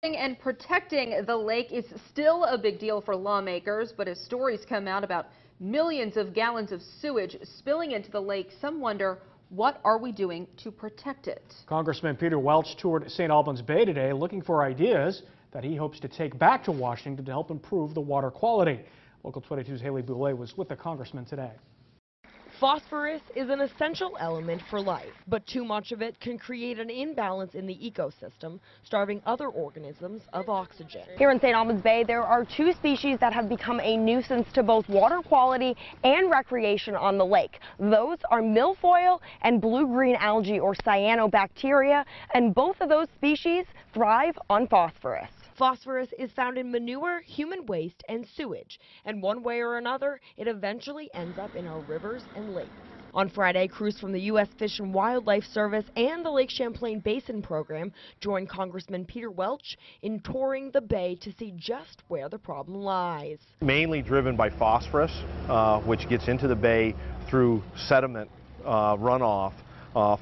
And protecting the lake is still a big deal for lawmakers, but as stories come out about millions of gallons of sewage spilling into the lake, some wonder, what are we doing to protect it? Congressman Peter Welch toured St. Albans Bay today looking for ideas that he hopes to take back to Washington to help improve the water quality. Local 22's Haley Boulay was with the congressman today. Phosphorus is an essential element for life, but too much of it can create an imbalance in the ecosystem, starving other organisms of oxygen. Here in St. Albans Bay, there are two species that have become a nuisance to both water quality and recreation on the lake. Those are milfoil and blue-green algae or cyanobacteria, and both of those species thrive on phosphorus. Phosphorus is found in manure, human waste, and sewage, and one way or another, it eventually ends up in our rivers and lakes. On Friday, crews from the U.S. Fish and Wildlife Service and the Lake Champlain Basin Program joined Congressman Peter Welch in touring the bay to see just where the problem lies. Mainly driven by phosphorus, which gets into the bay through sediment runoff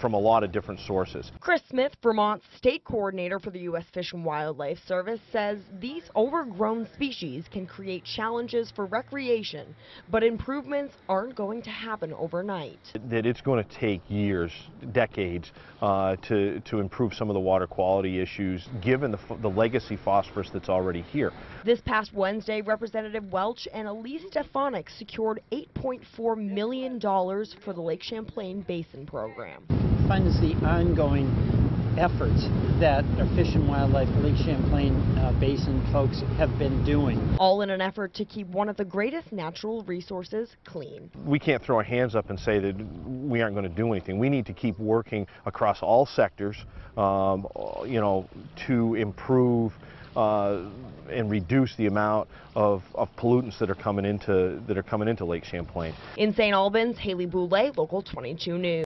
from a lot of different sources. Chris Smith, Vermont's state coordinator for the U.S. Fish and Wildlife Service, says these overgrown species can create challenges for recreation, but improvements aren't going to happen overnight. That it's going to take years, decades, to improve some of the water quality issues, given the legacy phosphorus that's already here. This past Wednesday, Representative Welch and Elise Stefanik secured $8.4 million for the Lake Champlain Basin Program. Funds the ongoing efforts that our Fish and Wildlife Lake Champlain Basin folks have been doing. All in an effort to keep one of the greatest natural resources clean. We can't throw our hands up and say that we aren't going to do anything. We need to keep working across all sectors, to improve and reduce the amount of pollutants that are coming into Lake Champlain. In St. Albans, Haley Boulay, Local 22 News.